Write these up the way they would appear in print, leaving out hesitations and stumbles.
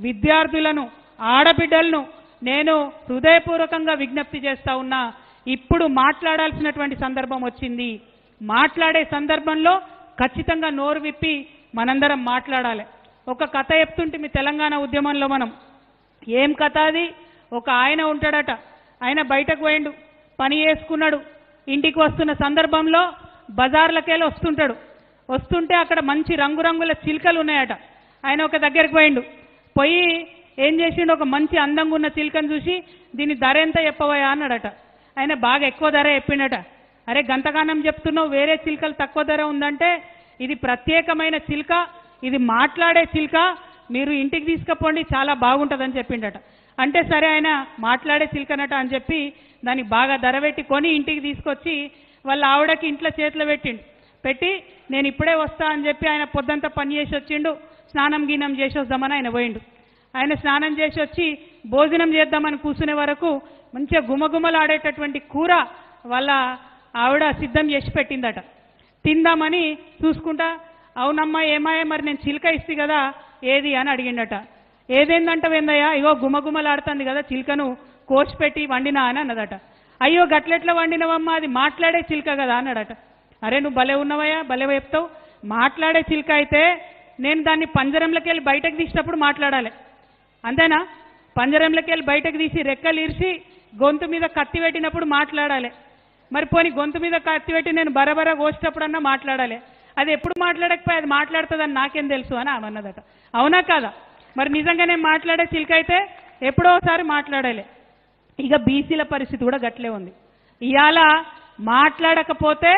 విద్యార్థులను ఆడబిడ్డలను నేను హృదయపూర్వకంగా విజ్ఞప్తి చేస్తా ఉన్నా. ఇప్పుడు మాట్లాడాల్సినటువంటి సందర్భం వచ్చింది. మాట్లాడే సందర్భంలో ఖచ్చితంగా నోరు విప్పి మనందరం మాట్లాడాలి. ఒక కథ చెప్తుంటే మీ తెలంగాణ ఉద్యమంలో మనం ఏం కథ అది? ఒక ఆయన ఉంటాడట, ఆయన బయటకు పోయిండు, పని చేసుకున్నాడు. ఇంటికి వస్తున్న సందర్భంలో బజార్లకెళ్ళి వస్తుంటాడు. వస్తుంటే అక్కడ మంచి రంగురంగుల చిలుకలు ఉన్నాయట. ఆయన ఒక దగ్గరికి పోయిండు. పోయి ఏం చేసిండు, ఒక మంచి అందంగా ఉన్న చిలుకను చూసి దీని ధర ఎంత చెప్పవయా అన్నాడట. ఆయన బాగా ఎక్కువ ధర చెప్పిండట. అరే గంతగానం చెప్తున్నావు, వేరే చిలుకలు తక్కువ ధర ఉందంటే ఇది ప్రత్యేకమైన చిలుక, ఇది మాట్లాడే చిలుక, మీరు ఇంటికి తీసుకుపోండి చాలా బాగుంటుందని చెప్పిండట. అంటే సరే ఆయన మాట్లాడే చిలుకనట అని చెప్పి దానికి బాగా ధర పెట్టి కొని ఇంటికి తీసుకొచ్చి వాళ్ళ ఆవిడకి ఇంట్లో చేతిలో పెట్టిండు. పెట్టి నేను ఇప్పుడే వస్తా అని చెప్పి ఆయన పొద్దంతా పని చేసి వచ్చిండు. స్నానం గీనం చేసి వద్దామని ఆయన పోయిండు. ఆయన స్నానం చేసి వచ్చి భోజనం చేద్దామని కూర్చునే వరకు మంచిగా గుమగుమలాడేటటువంటి కూర వాళ్ళ ఆవిడ సిద్ధం చేసి పెట్టిందట. తిందామని చూసుకుంటా, అవునమ్మా ఏమాయే మరి నేను చిలుక ఇస్తే కదా ఏది అని అడిగిండట. ఏదేందంట వెందయ్యా, ఇగో గుమగుమలాడుతుంది కదా చిలుకను కోసి పెట్టి వండినా అని అన్నదట. అయ్యో గట్లెట్లా వండినవమ్మా, అది మాట్లాడే చిలుక కదా అన్నాడట. అరే నువ్వు భలే ఉన్నవయ్యా, భలే చెప్తావు. మాట్లాడే చిలుక అయితే నేను దాన్ని పంజరంలోకి వెళ్ళి బయటకు తీసినప్పుడు మాట్లాడాలి, అంతేనా? పంజరంలోకి వెళ్ళి బయటకు తీసి రెక్కలు ఇరిసి గొంతు మీద కత్తి పెట్టినప్పుడు మాట్లాడాలి. మరి పోనీ గొంతు మీద కత్తి పెట్టి నేను బరబర కోసేటప్పుడన్నా మాట్లాడాలి. అది ఎప్పుడు మాట్లాడకపోయి అది మాట్లాడుతుందని నాకేం తెలుసు అని ఆమె అన్నదట. అవునా కాదా? మరి నిజంగానే మాట్లాడే చిలుక అయితే ఎప్పుడో ఒకసారి మాట్లాడాలి. ఇక బీసీల పరిస్థితి కూడా గట్లే ఉంది. ఇవాళ మాట్లాడకపోతే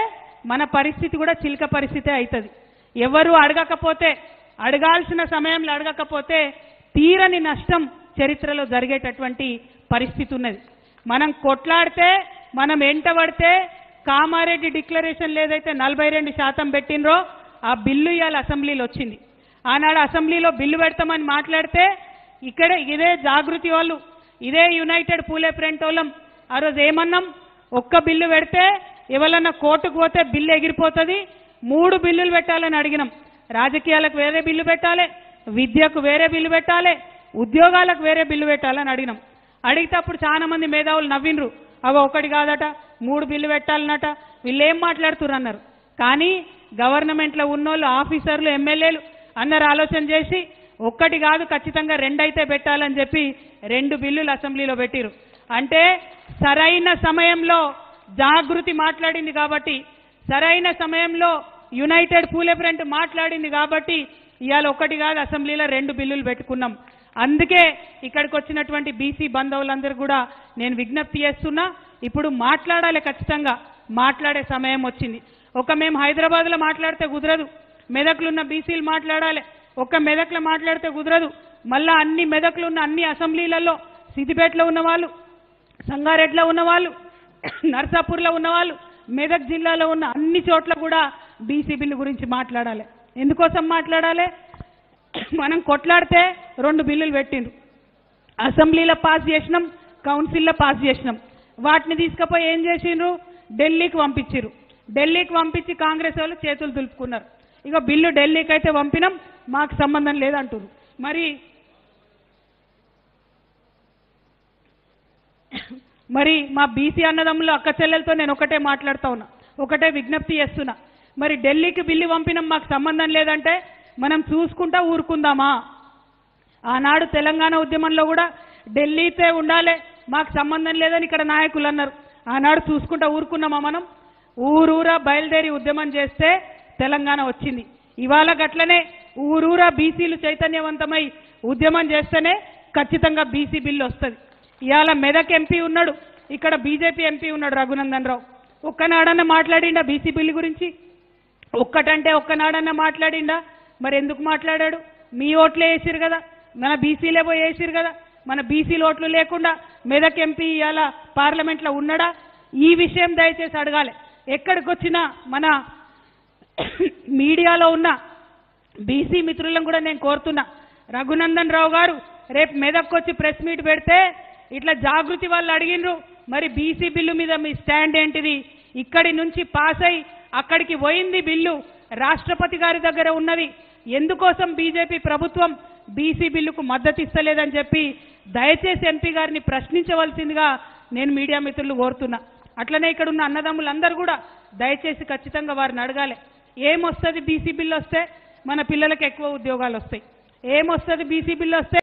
మన పరిస్థితి కూడా చిలుక పరిస్థితే అవుతుంది. ఎవరు అడగకపోతే, అడగాల్సిన సమయంలో అడగకపోతే తీరని నష్టం చరిత్రలో జరిగేటటువంటి పరిస్థితి ఉన్నది. మనం కొట్లాడితే, మనం ఎంటబడితే కామారెడ్డి డిక్లరేషన్ ఏదైతే 42% పెట్టినరో ఆ బిల్లు ఇవాళ అసెంబ్లీలో వచ్చింది. ఆనాడు అసెంబ్లీలో బిల్లు పెడతామని మాట్లాడితే ఇక్కడ ఇదే జాగృతి వాళ్ళు, ఇదే యునైటెడ్ పూలే ఫ్రంట్ వాళ్ళం ఆ రోజు ఏమన్నాం, ఒక్క బిల్లు పెడితే ఎవరన్నా కోర్టుకు పోతే బిల్లు ఎగిరిపోతుంది, 3 బిల్లులు పెట్టాలని అడిగినాం. రాజకీయాలకు వేరే బిల్లు పెట్టాలి, విద్యకు వేరే బిల్లు పెట్టాలి, ఉద్యోగాలకు వేరే బిల్లు పెట్టాలని అడిగినాం. అడిగితే అప్పుడు చాలా మంది మేధావులు నవ్విండ్రు. అవి ఒకటి కాదట, 3 బిల్లు పెట్టాలన్నట, వీళ్ళు ఏం మాట్లాడుతున్నారు అన్నారు. కానీ గవర్నమెంట్లో ఉన్నోళ్ళు, ఆఫీసర్లు, ఎమ్మెల్యేలు అందరు ఆలోచన చేసి ఒక్కటి కాదు ఖచ్చితంగా 2 అయితే పెట్టాలని చెప్పి 2 బిల్లులు అసెంబ్లీలో పెట్టిరు. అంటే సరైన సమయంలో జాగృతి మాట్లాడింది కాబట్టి, సరైన సమయంలో యునైటెడ్ పూలే ఫ్రంట్ మాట్లాడింది కాబట్టి ఇవాళ ఒకటి కాదు అసెంబ్లీలో 2 బిల్లులు పెట్టుకున్నాం. అందుకే ఇక్కడికి వచ్చినటువంటి బీసీ బంధువులందరూ కూడా నేను విజ్ఞప్తి చేస్తున్నా, ఇప్పుడు మాట్లాడాలి, ఖచ్చితంగా మాట్లాడే సమయం వచ్చింది. మేము హైదరాబాద్లో మాట్లాడితే కుదరదు, మెదక్లో ఉన్న బీసీలు మాట్లాడాలి. మెదక్లో మాట్లాడితే కుదరదు, మళ్ళా అన్ని మెదక్లో ఉన్న అన్ని అసెంబ్లీలలో, సిద్దిపేటలో ఉన్నవాళ్ళు, సంగారెడ్డిలో ఉన్నవాళ్ళు, నర్సాపూర్లో ఉన్నవాళ్ళు, మెదక్ జిల్లాలో ఉన్న అన్ని చోట్ల కూడా బీసీ బిల్లు గురించి మాట్లాడాలి. ఎందుకోసం మాట్లాడాలి? మనం కొట్లాడితే 2 బిల్లులు పెట్టిండ్రు, అసెంబ్లీలో పాస్ చేసినాం, కౌన్సిల్లో పాస్ చేసినాం. వాటిని తీసుకుపోయి ఏం చేసిండ్రు, ఢిల్లీకి పంపించారు. ఢిల్లీకి పంపించి కాంగ్రెస్ వాళ్ళు చేతులు దులుపుకున్నారు. ఇక బిల్లు ఢిల్లీకి అయితే పంపినాం, మాకు సంబంధం లేదంటారు. మరి మా బీసీ అన్నదమ్ములు అక్క చెల్లెలతో నేను ఒకటే మాట్లాడుతూ ఉన్నా, ఒకటే విజ్ఞప్తి చేస్తున్నా. మరి ఢిల్లీకి బిల్లు పంపినాం, మాకు సంబంధం లేదంటే మనం చూసుకుంటా ఊరుకుందామా? ఆనాడు తెలంగాణ ఉద్యమంలో కూడా ఢిల్లీతే ఉండాలి, మాకు సంబంధం లేదని ఇక్కడ నాయకులు అన్నారు. ఆనాడు చూసుకుంటా ఊరుకున్నామా? మనం ఊరూరా బయలుదేరి ఉద్యమం చేస్తే తెలంగాణ వచ్చింది. ఇవాళ గట్లనే ఊరూరా బీసీలు చైతన్యవంతమై ఉద్యమం చేస్తేనే ఖచ్చితంగా బీసీ బిల్లు వస్తుంది. ఇవాళ మెదక్ ఎంపీ ఉన్నాడు, ఇక్కడ బీజేపీ ఎంపీ ఉన్నాడు రఘునందన్ రావు. ఒక్కనాడన్నా మాట్లాడిండా బీసీ బిల్లు గురించి? ఒక్కటంటే ఒక్కనాడన్నా మాట్లాడిండా? మరి ఎందుకు మాట్లాడాడు? మీ ఓట్లే వేసిరు కదా, మన బీసీలే పోయి వేసిరు కదా, మన బీసీల ఓట్లు లేకుండా మెదక్ ఎంపీ ఇవాళ పార్లమెంట్లో ఉన్నాడా? ఈ విషయం దయచేసి అడగాలి. ఎక్కడికి వచ్చినా మన మీడియాలో ఉన్న బీసీ మిత్రులను కూడా నేను కోరుతున్నా, రఘునందన్ రావు గారు రేపు మెదక్కి వచ్చి ప్రెస్ మీట్ పెడితే ఇట్లా జాగృతి వాళ్ళు అడిగినరు, మరి బీసీ బిల్లు మీద మీ స్టాండ్ ఏంటిది? ఇక్కడి నుంచి పాస్ అయి అక్కడికి పోయింది బిల్లు, రాష్ట్రపతి గారి దగ్గర ఉన్నది. ఎందుకోసం బీజేపీ ప్రభుత్వం బీసీ బిల్లుకు మద్దతు ఇస్తలేదని చెప్పి దయచేసి ఎంపీ గారిని ప్రశ్నించవలసిందిగా నేను మీడియా మిత్రులు కోరుతున్నా. అట్లనే ఇక్కడ ఉన్న అన్నదమ్ములందరూ కూడా దయచేసి ఖచ్చితంగా వారిని అడగాలి, ఏమొస్తుంది బీసీ బిల్లు వస్తే? మన పిల్లలకు ఎక్కువ ఉద్యోగాలు వస్తాయి. ఏమొస్తుంది బీసీ బిల్లు వస్తే?